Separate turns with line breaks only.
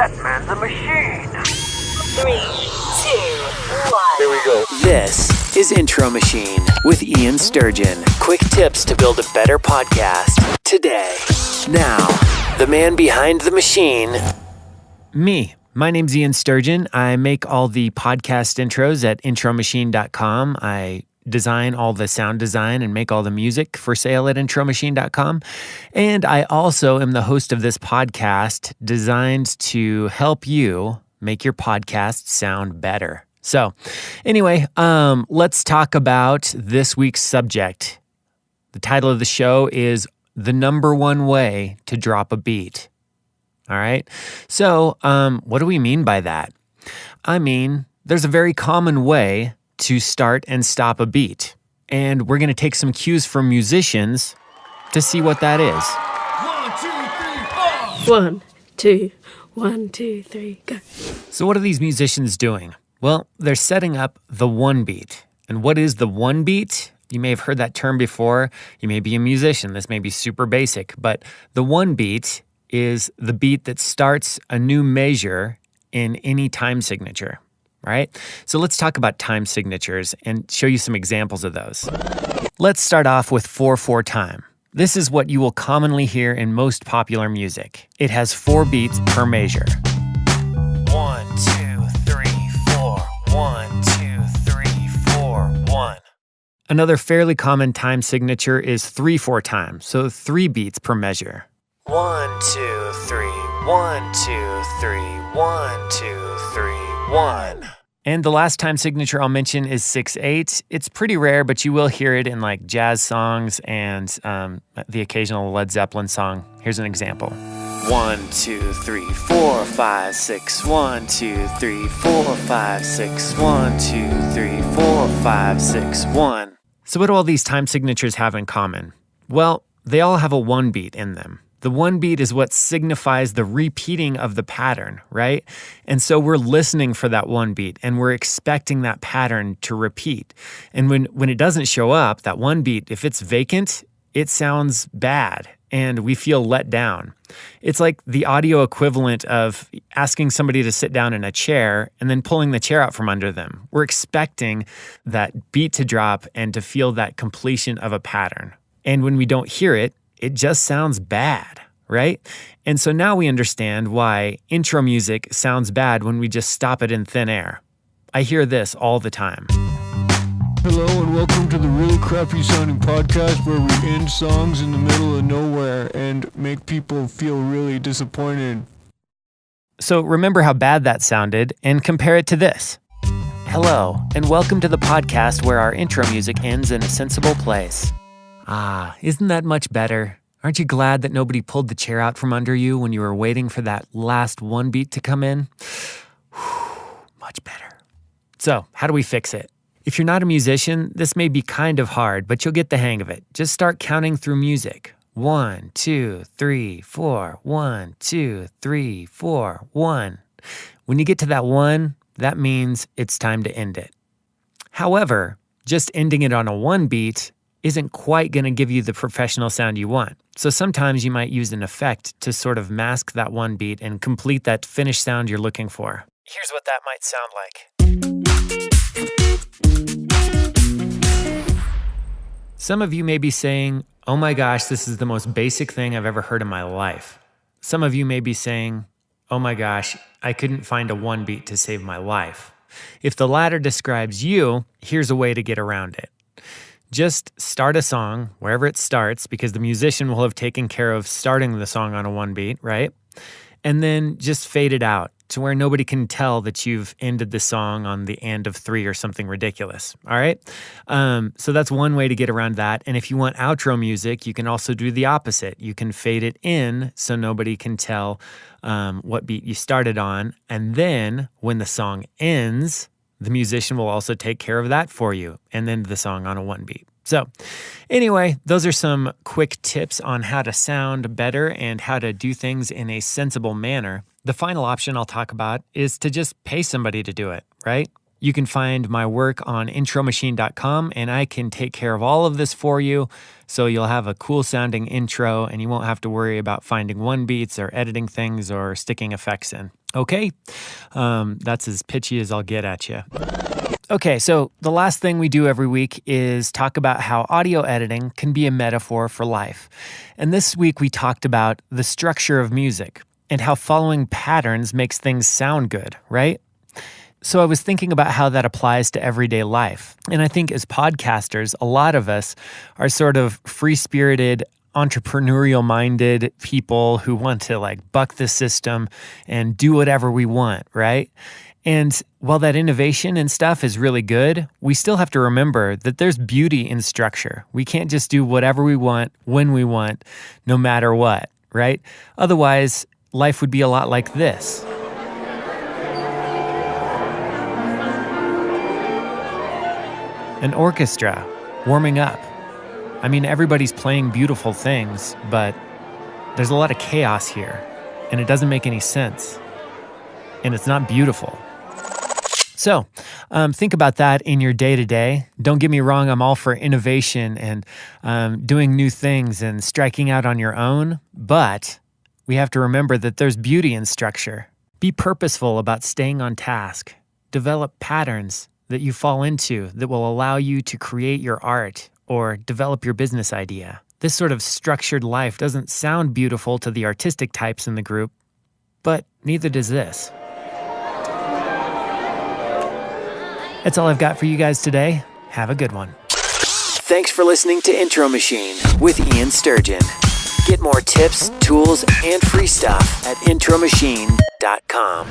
That man's a machine.
3, 2, 1.
Here we go.
This is Intro Machine with Ian Sturgeon. Quick tips to build a better podcast today. Now, the man behind the machine. Me. My name's Ian Sturgeon. I make all the podcast intros at intromachine.com. I design all the sound design and make all the music for sale at intromachine.com. And I also am the host of this podcast designed to help you make your podcast sound better. So anyway, let's talk about this week's subject. The title of the show is The Number One Way to Drop a Beat. All right. So what do we mean by that? I mean, there's a very common way to start and stop a beat. And we're going to take some cues from musicians to see what that is.
1, 2, 1, 2, 3, go.
So what are these musicians doing? Well, they're setting up the one beat. And what is the one beat? You may have heard that term before. You may be a musician. This may be super basic. But the one beat is the beat that starts a new measure in any time signature, right? So let's talk about time signatures and show you some examples of those. Let's start off with 4/4 time. This is what you will commonly hear in most popular music. It has 4 beats per measure. 1, 2, 3, 4. 1, 2, 3, 4, 1. Another fairly common time signature is 3/4 time, so 3 beats per measure. 1, 2, 3, 1, 2, 3, 1, 2, 3, 1. And the last time signature I'll mention is 6/8. It's pretty rare, but you will hear it in like jazz songs and the occasional Led Zeppelin song. Here's an example. 1, 2, 3, 4, 5, 6. 1, 2, 3, 4, 5, 6. 1, 2, 3, 4, 5, 6, 1. So what do all these time signatures have in common? Well, they all have a one beat in them. The one beat is what signifies the repeating of the pattern, right? And so we're listening for that one beat and we're expecting that pattern to repeat. And when it doesn't show up, that one beat, if it's vacant, it sounds bad and we feel let down. It's like the audio equivalent of asking somebody to sit down in a chair and then pulling the chair out from under them. We're expecting that beat to drop and to feel that completion of a pattern. And when we don't hear it, it just sounds bad, right? And so now we understand why intro music sounds bad when we just stop it in thin air. I hear this all the time.
Hello and welcome to the really crappy sounding podcast where we end songs in the middle of nowhere and make people feel really disappointed.
So remember how bad that sounded and compare it to this. Hello and welcome to the podcast where our intro music ends in a sensible place. Ah, isn't that much better? Aren't you glad that nobody pulled the chair out from under you when you were waiting for that last one beat to come in? Much better. So, how do we fix it? If you're not a musician, this may be kind of hard, but you'll get the hang of it. Just start counting through music. 1, 2, 3, 4. 1, 2, 3, 4. 1. When you get to that 1, that means it's time to end it. However, just ending it on a 1 beat isn't quite going to give you the professional sound you want. So sometimes you might use an effect to sort of mask that 1 beat and complete that finished sound you're looking for. Here's what that might sound like. Some of you may be saying, oh my gosh, this is the most basic thing I've ever heard in my life. Some of you may be saying, oh my gosh, I couldn't find a 1 beat to save my life. If the latter describes you, here's a way to get around it. Just start a song wherever it starts because the musician will have taken care of starting the song on a 1 beat, right? And then just fade it out to where nobody can tell that you've ended the song on the end of 3 or something ridiculous, all right? So that's one way to get around that. And if you want outro music, you can also do the opposite. You can fade it in so nobody can tell what beat you started on. And then when the song ends, the musician will also take care of that for you and then the song on a 1 beat. So anyway, those are some quick tips on how to sound better and how to do things in a sensible manner. The final option I'll talk about is to just pay somebody to do it, right? You can find my work on intromachine.com, and I can take care of all of this for you. So you'll have a cool sounding intro and you won't have to worry about finding one beats or editing things or sticking effects in. Okay? That's as pitchy as I'll get at you. Okay, so the last thing we do every week is talk about how audio editing can be a metaphor for life. And this week we talked about the structure of music and how following patterns makes things sound good, right? So I was thinking about how that applies to everyday life. And I think as podcasters, a lot of us are sort of free-spirited, entrepreneurial-minded people who want to buck the system and do whatever we want, right? And while that innovation and stuff is really good, we still have to remember that there's beauty in structure. We can't just do whatever we want, when we want, no matter what, right? Otherwise, life would be a lot like this. An orchestra warming up. I mean, everybody's playing beautiful things, but there's a lot of chaos here, and it doesn't make any sense. And it's not beautiful. So think about that in your day-to-day. Don't get me wrong, I'm all for innovation and doing new things and striking out on your own, but we have to remember that there's beauty in structure. Be purposeful about staying on task. Develop patterns that you fall into that will allow you to create your art or develop your business idea. This sort of structured life doesn't sound beautiful to the artistic types in the group, but neither does this. That's all I've got for you guys today. Have a good one.
Thanks for listening to Intro Machine with Ian Sturgeon. Get more tips, tools, and free stuff at intromachine.com.